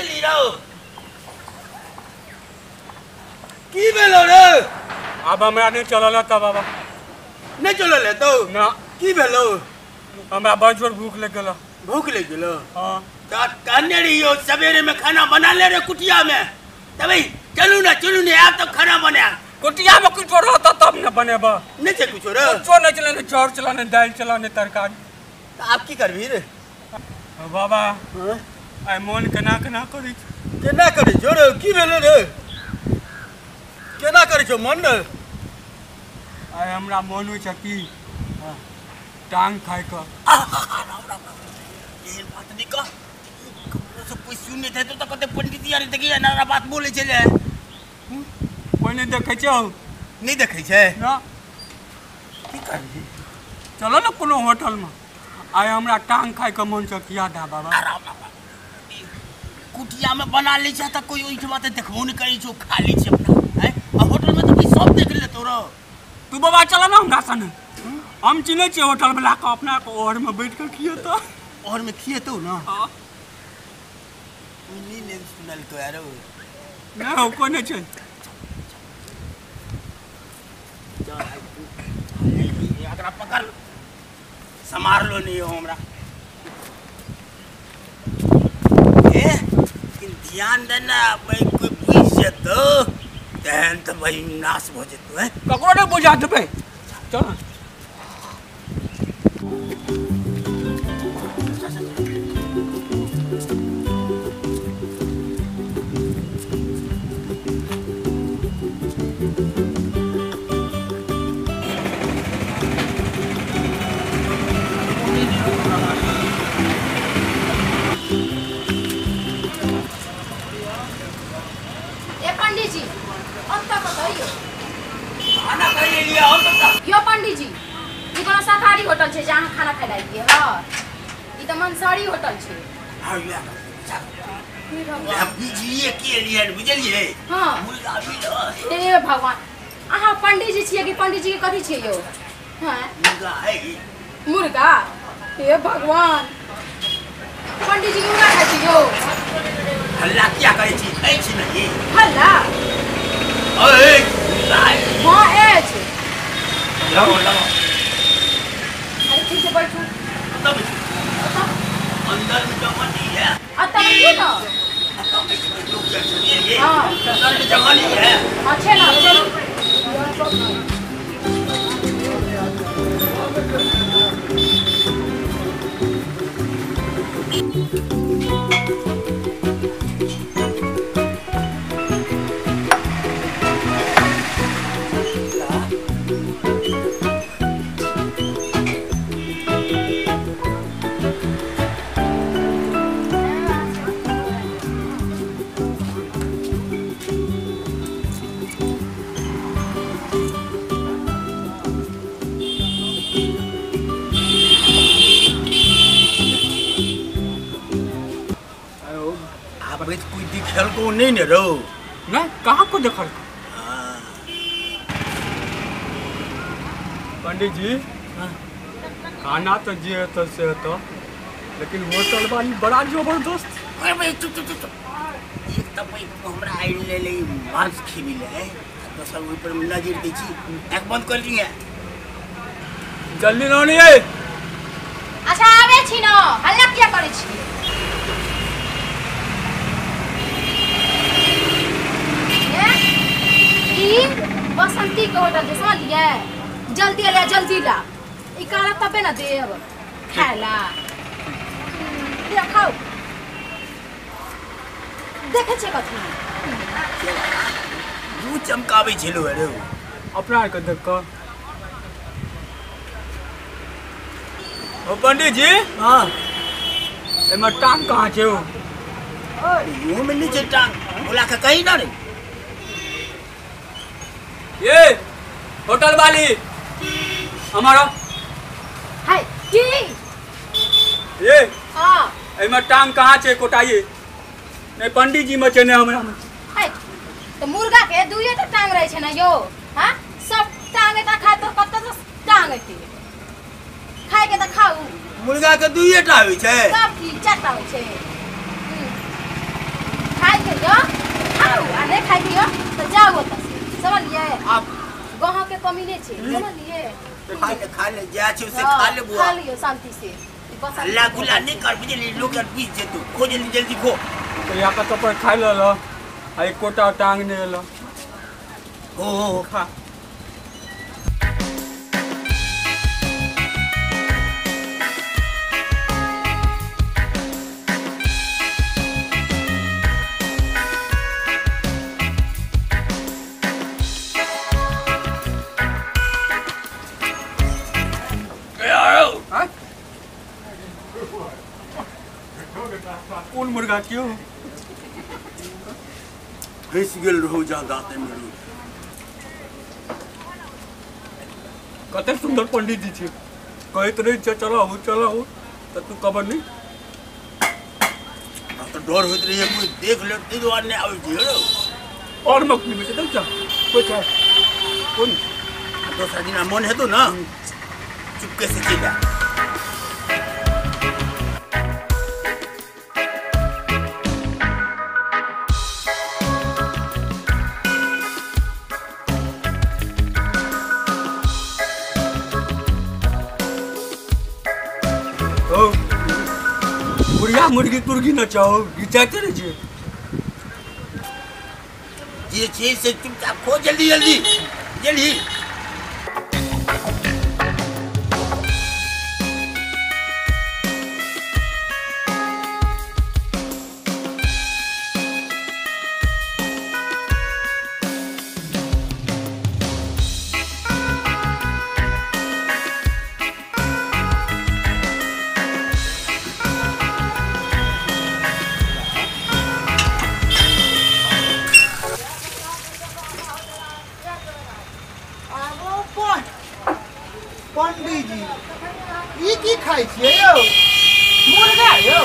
बजली रहो की भेलो रे अब हमरा नहीं चलल त बाबा नहीं चलल तो ना की भेलो हमरा बड़ जोर भूख लग गेल भूख लग गेलो हां कहने रहियो सवेरे में खाना बना ले रे कुटिया में तब चलू ना आप तो खाना बना कुटिया में कुछ रहता तब न बनेबा नहीं चल कुछ रे कुछ नहीं चले ने चाउर चला ने दाल चला ने तरकारी आप की करबी रे बाबा आई मन केना करी छो रे की भेलो रे केना करै छो मन रे आई हमरा मन होइ छ की टांग खाए क ये बात नहीं का सब कोई सुनने थे तो कहते पंडित यार देखिए ना बात बोले चले कोई नहीं देखे छौ नहीं देखे छे ना की करबी चलो ना कोनो होटल में आई हमरा टांग खाए क मन छ किया दा बाबा कुटिया में बना ले छ त कोई ओइठ बात देखबो नहीं करी छो खाली छ अपना हैं और होटल में तो कोई सब देख ले तोरो तू बाबा चला ना हमरा संग हम चिन्हे छे होटल वाला का अपना को और में बैठ के खियो तो और में खिए तो ना हां नहीं ने सुनल तो यार ना हो को नहीं छे अगर पकड़ समार लो नहीं हो हमरा लेकिन ध्यान देना भाई कोई पूछे तो तहन तो भाई नाश हो जतो है ककरो ने बुझा देबे चल यो पंडित जी ई कोनो सरकारी होटल छे जहां खाना खाइ लागिए हां ई त मनसारी होटल छे हां या बुझिए के लिए बुझलिए हां मुर्गा भी हे भगवान आहा पंडित जी छिए कि पंडित जी के कथि छे यो हां मुर्गा है मुर्गा हे भगवान पंडित जी मुर्गा खाइ छी यो हल्ला क्या करे छी है छी नहीं हल्ला ओए हां एच लाओ अरे ठीक से बैठो तब अंदर में जमानी है आता नहीं ना हां अंदर में जमानी है अच्छे ना चलो कोई दिखल को नहीं ने रो ना कहां को देखल पंडित जी खाना तो जे तो से तो लेकिन होटल वाली बड़ा जबरदस्त अरे भाई चुप एक तो भाई हमरा आई ले मांस खिबी ले तो सब ऊपर नजर दी छी एक बंद कर दिए जल्दी नौनी है अच्छा आवे छी न हल्ला क्या करे छी बसंती के होटल जे समझलिए जल्दी ला ई काला तबे ना देब खाला ले खाओ देखे छे कथि दू चमकावे छलो रे अपना के देख क ओ पंडित जी हां एमा टांग कहां छे ओ मुंह में नीचे टांग बोला के कहीं ना रे ये होटल वाली हमारा हाय की ये हां एमा टांग कहां छे कोटाइए नहीं पंडित जी में छे ने हमरा में हाय तो मुर्गा के दुइए तो टांग रहे छे ना यो हां सब टांग त खा तो कत तो टांग के खाए के त खाऊ मुर्गा के दुइए टा होई छे सब की चारटा होई छे जाओ ओतऽ से समझलिए आप गहाँ के कमी नहीं छे समझलिए खा ले जा छै से खा ले बुआ खा लियो शांति से बस अल्लाह गुला नहीं कर बुझली लोग यार पीस जे तू खो जल्दी जल्दी खो तो यहाँ का तो पर खाई लो आई कोटा टांग ने लो हो खा कौन मुर्गा क्यों फंस गेल रहो जा दाते में कते सुंदर पंडित जी छे कहत रही चलो तो तू खबर नहीं तो डर होत रही है कोई देख ले ते द्वार ने आवे जे और मक्खनी में से जा कोई क्या कौन तो सदिना मन है तो ना चुपके से चला मुर्गा मुर्गी तुर्गी न चाहो विचार करे जे से चुपचाप खो जल्दी जल्दी जल्दी पंडित जी ई की खाई छिए यौ मुर्गा यौ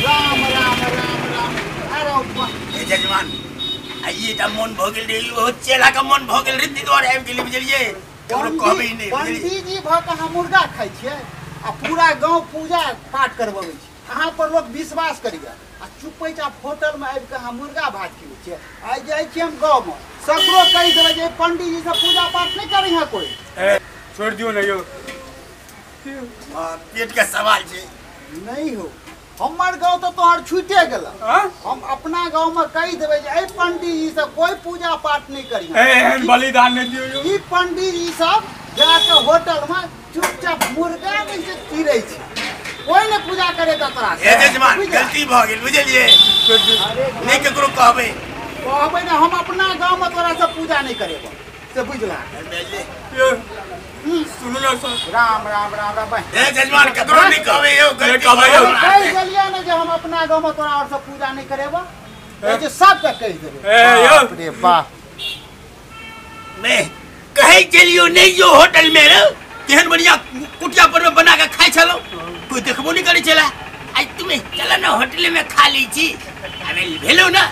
राम राम राम राम अरे जजमान आइए ता मन भ गेल रे ओ चेला का मन भ गेल रे द्वार आबि गेल बुझलिए ककरो कहबे नहीं पंडित जी भ के हम मुर्गा खाई छिए आ पूरा गांव पूजा पाठ करबबै छी अहाँ पर लोग विश्वास करिया आ चुपचाप होटल में आबि के हम मुर्गा भात खिबै छी आ जाय छी हम गांव में सगरो कहि देबै जे पंडित जी से पूजा पाठ नहीं करी है कोई छोड़ दियो ना यो पेट का सवाल छे नहीं हो हमार गांव तो तोहर छूटे गेल हम अपना गांव में कहि देबै जे ए पंडित जी से कोई पूजा पाठ नहीं करी एहन बलिदान नहीं दियो यो ई पंडित जी सब जाके होटल में चुपचाप मुर्गा नहीं से तीरै छी कोई ने पूजा करे त तोरा ए जजमान गलती भ गेल बुझलिए नहीं ककरो कहबे ना हम अपना गांव में तोरा से पूजा नहीं करेबो से बुझला सुनो ना सर राम राम राम राम ए जजमान ककरो नहीं कहबे यो गलती कहबे यो कहि देलिए ना जे हम अपना गांव में तोरा और से पूजा नहीं करेबो ए जे सब के कहि देबे ए यो रे वाह मैं कहे चलियो नहीं जो होटल में रे केहन बढ़िया कुटिया पर में बना के खाई छलो कोई देखबो नहीं करे चला आज तुम्हें चला ना होटल में खा ली छी अबे भेलो ना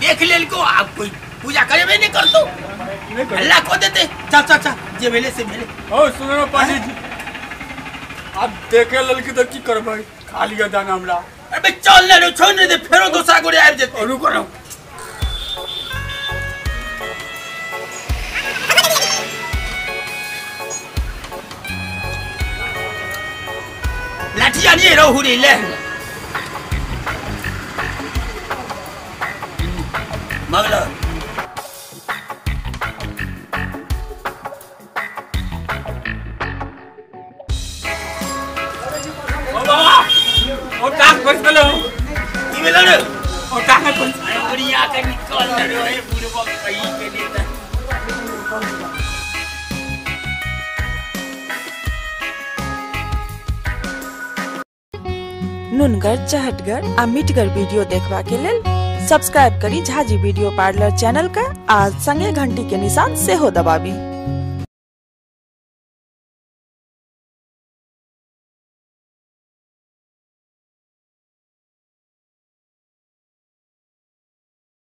देख लेल को आप कोई पूजा करेबे नहीं करतो अल्लाह को देते चा जे भेले से भेले ओ सुनो ना पंडित जी अब देखे ललकी तो की करबै खा लिया दाना हमरा अबे चल ले छोड़ दे फेरो दूसरा गोरे आबि जेते रुको ना लाठिया नहीं रहू रे ले मगला ओ टांग फंस गेलो की भेलो रे ओ टांग फंस बढ़िया के निकल रे पूरे वक्त कहीं के लिए नुनगर चहटगर आ मिटगर वीडियो देखबा के लेल सब्सक्राइब करी झाजी वीडियो पार्लर चैनल का आ संगे घंटी के निशान से हो दबाबी।